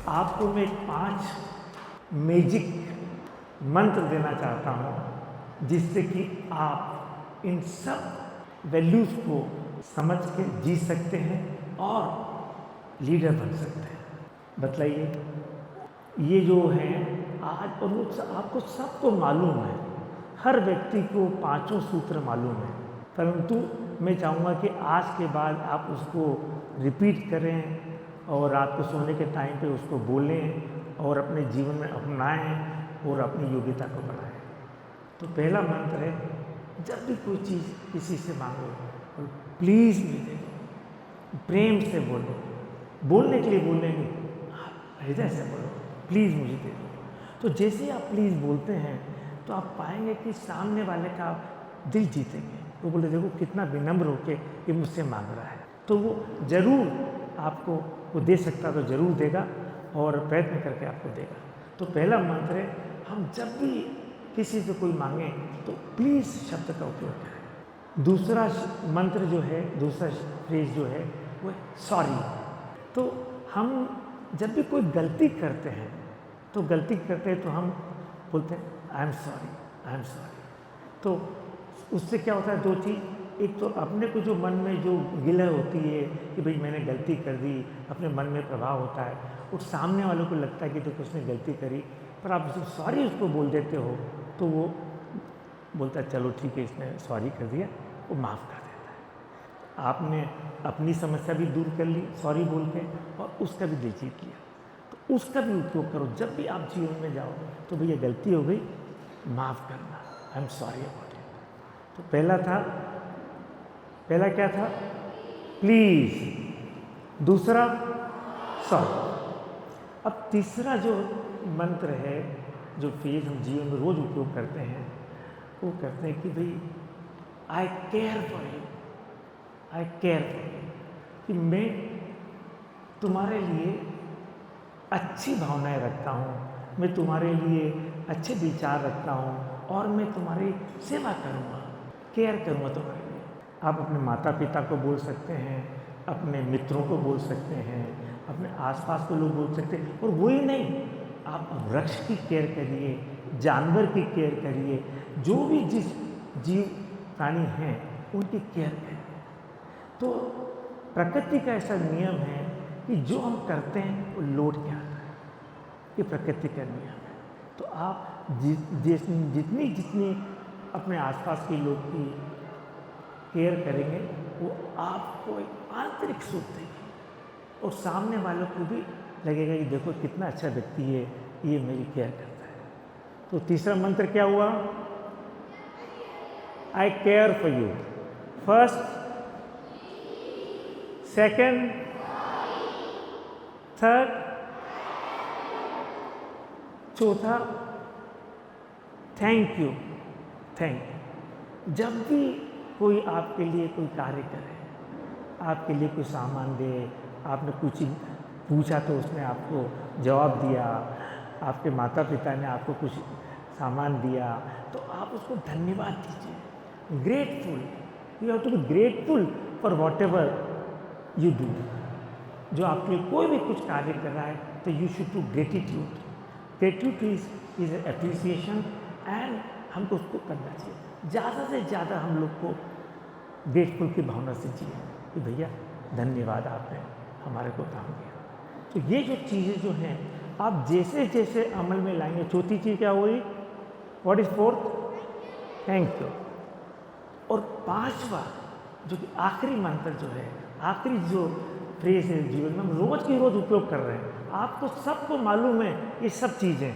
आपको मैं 5 मैजिक मंत्र देना चाहता हूँ जिससे कि आप इन सब वैल्यूज़ को समझ के जी सकते हैं और लीडर बन सकते हैं। बतलाइए, ये जो है आज और आपको सबको मालूम है, हर व्यक्ति को 5 सूत्र मालूम है, परंतु मैं चाहूँगा कि आज के बाद आप उसको रिपीट करें और रात को सोने के टाइम पे उसको बोलें और अपने जीवन में अपनाएं और अपनी योग्यता को बढ़ाएं। तो पहला मंत्र है, जब भी कोई चीज़ किसी से मांगो और प्लीज़ मुझे दे दो, प्रेम से बोलो, बोलने के लिए बोलेंगे, हृदय से बोलो, प्लीज़ मुझे दे दो। तो जैसे आप प्लीज़ बोलते हैं तो आप पाएंगे कि सामने वाले का दिल जीतेंगे। वो बोले देखो कितना विनम्र होके ये मुझसे मांग रहा है, तो वो ज़रूर आपको वो दे सकता तो ज़रूर देगा और प्रयत्न करके आपको देगा। तो पहला मंत्र है, हम जब भी किसी से कोई मांगे तो प्लीज़ शब्द का उपयोग करें। दूसरा मंत्र जो है, दूसरा फ्रेज जो है वो है सॉरी। तो हम जब भी कोई गलती करते हैं तो हम बोलते हैं I am sorry, I am sorry. तो उससे क्या होता है, 2 चीज़, एक तो अपने को जो मन में जो गिलह होती है कि भाई मैंने गलती कर दी, अपने मन में प्रभाव होता है, और सामने वालों को लगता है कि देखो उसने गलती करी, पर आप जब सॉरी उसको बोल देते हो तो वो बोलता है चलो ठीक है इसने सॉरी कर दिया, वो माफ़ कर देता है। आपने अपनी समस्या भी दूर कर ली सॉरी बोल के और उसका भी दिल जीत लिया। तो उसका भी उपयोग करो जब भी आप जीवन में जाओ, तो भैया गलती हो गई, माफ़ करना, I am sorry about it. तो पहला क्या था, प्लीज़, दूसरा सॉरी। अब तीसरा जो मंत्र है, जो फ्रेज हम जीवन में रोज़ उपयोग करते हैं, वो करते हैं कि भाई I care for you, I care for you, कि मैं तुम्हारे लिए अच्छी भावनाएं रखता हूँ, मैं तुम्हारे लिए अच्छे विचार रखता हूँ और मैं तुम्हारी सेवा करूँगा, केयर करूँगा तुम्हारे लिए। आप अपने माता पिता को बोल सकते हैं, अपने मित्रों को बोल सकते हैं, अपने आसपास के लोग बोल सकते हैं। और वही नहीं, आप वृक्ष की केयर करिए, जानवर की केयर करिए, जो भी जिस जीव प्राणी हैं उनकी केयर करिए। तो प्रकृति का ऐसा नियम है कि जो हम करते हैं वो लौट के आता है, ये प्रकृति का नियम है। तो आप जितनी अपने आसपास के लोग की केयर करेंगे, वो आपको एक आंतरिक सुख देगी और सामने वालों को भी लगेगा कि देखो कितना अच्छा व्यक्ति है, ये मेरी केयर करता है। तो तीसरा मंत्र क्या हुआ, I care for you, first, second, third, चौथा थैंक यू, थैंक यू। जब भी कोई आपके लिए कोई कार्य करे, आपके लिए कोई सामान दे, आपने कुछ पूछा तो उसने आपको जवाब दिया, आपके माता पिता ने आपको कुछ सामान दिया, तो आप उसको धन्यवाद दीजिए, grateful, you have to be grateful for whatever you do. जो आपके लिए कोई भी कुछ कार्य कर रहा है तो you should to gratitude, gratitude is appreciation and हमको उसको करना चाहिए। ज़्यादा से ज़्यादा हम लोग को ग्रेटफुल की भावना से जिए कि भैया धन्यवाद, आपने हमारे को काम किया। तो ये जो चीज़ें जो हैं आप जैसे जैसे अमल में लाएंगे, चौथी चीज़ क्या हुई, what is fourth, thank you. और 5वां जो कि आखिरी मंत्र जो है, आखिरी जो फ्रेज है जीवन में हम रोज़ की रोज़ उपयोग कर रहे हैं, आपको सबको मालूम है ये सब चीज़ें,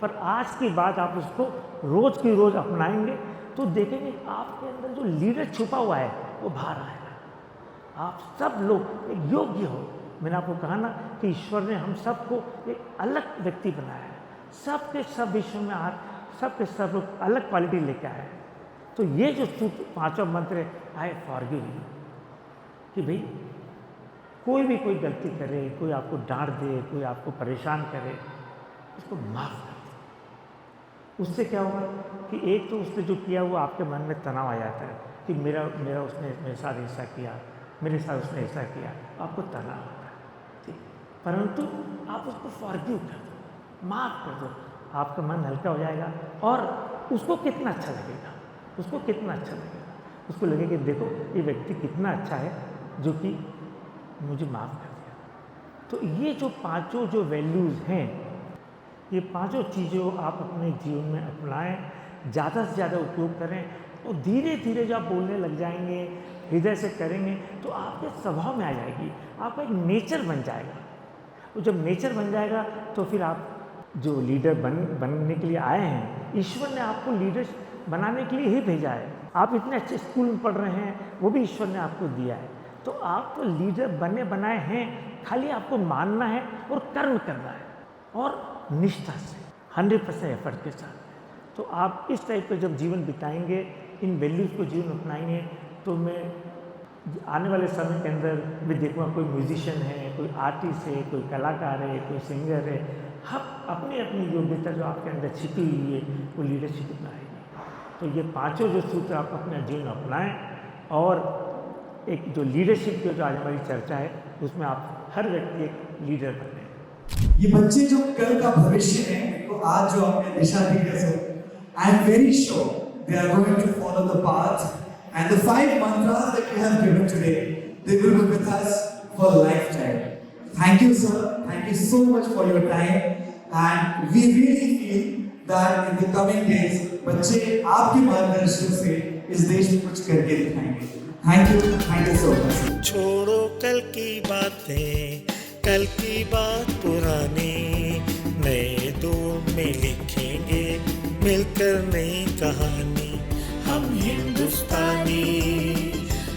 पर आज की बात आप उसको रोज़ की रोज़ अपनाएंगे तो देखेंगे आपके अंदर जो लीडर छुपा हुआ है वो बाहर आएगा। आप सब लोग एक योग्य हो। मैंने आपको कहा ना कि ईश्वर ने हम सबको एक अलग व्यक्ति बनाया है, सबके सब विश्व में सबके सब लोग अलग क्वालिटी लेके आए हैं। तो ये जो 5वां मंत्र है, आई फॉरगिव यू, कि भाई कोई भी कोई गलती करे, कोई आपको डांट दे, कोई आपको परेशान करे, उसको माफ़ कर दो। उससे क्या होगा कि एक तो उसने जो किया वो आपके मन में तनाव आ जाता है कि मेरा उसने मेरे साथ ऐसा किया, मेरे साथ उसने ऐसा किया, आपको तनाव होता है। ठीक, परंतु आप उसको फॉरगिव कर दो, माफ़ कर दो, आपका मन हल्का हो जाएगा और उसको कितना अच्छा लगेगा, उसको कितना अच्छा लगेगा, उसको लगेगा कि देखो ये व्यक्ति कितना अच्छा है जो कि मुझे माफ़ कर दिया। तो ये जो पांचों जो वैल्यूज़ हैं, ये पांचों चीज़ों आप अपने जीवन में अपनाएं, ज़्यादा से ज़्यादा उपयोग करें और धीरे धीरे जब आप बोलने लग जाएंगे, हृदय से करेंगे तो आपके स्वभाव में आ जाएगी, आपका एक नेचर बन जाएगा। और जब नेचर बन जाएगा तो फिर आप जो लीडर बनने के लिए आए हैं, ईश्वर ने आपको लीडर बनाने के लिए ही भेजा है। आप इतने अच्छे स्कूल में पढ़ रहे हैं, वो भी ईश्वर ने आपको दिया है। तो आप तो लीडर बने बनाए हैं, खाली आपको मानना है और कर्म करना है और निष्ठा से 100% एफर्ट के साथ। तो आप इस टाइप का जब जीवन बिताएंगे, इन वैल्यूज़ को जीवन अपनाएंगे, तो मैं आने वाले समय के अंदर भी देखूँगा कोई म्यूजिशियन है, कोई आर्टिस्ट है, कोई कलाकार है, कोई सिंगर है, हम अपनी अपनी योग्यता जो आपके अंदर छिपी हुई है वो लीडरशिप में आएगी। तो ये पांचों जो सूत्र आप अपने जीवन अपनाएं और एक जो लीडरशिप की जो आज हमारी चर्चा है उसमें आप हर व्यक्ति एक लीडर बने। ये बच्चे जो कल का भविष्य है, तो आज जो आपने दिशा दी है, I am very sure they are going to follow the path and the 5 mantras that you have given today, they will be with us for lifetime. Thank you, sir. Thank you so much for your time, and we really feel that in the coming days, बच्चे आपके मार्गदर्शन से इस देश में कुछ करके दिखाएंगे। Thank you so much. छोड़ो कल की बातें, कल की बात पुरानी, नए दौर में लिखेंगे मिलकर नई कहानी। हम हिंदुस्तानी,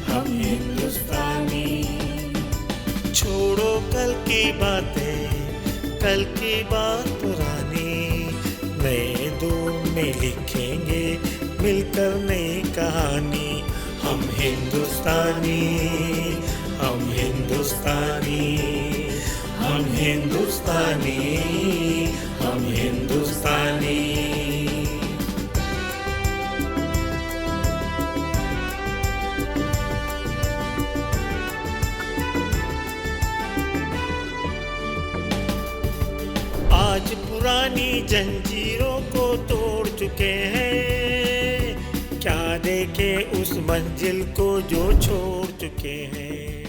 हम हिंदुस्तानी। छोड़ो कल की बातें, कल की बात पुरानी, नए दौर में लिखेंगे मिलकर नई कहानी। हम हिंदुस्तानी, हम हिंदुस्तानी, हम हिंदुस्तानी, हम हिंदुस्तानी। आज पुरानी जंजीरों को तोड़ चुके हैं, क्या देखे उस मंजिल को जो छोड़ चुके हैं।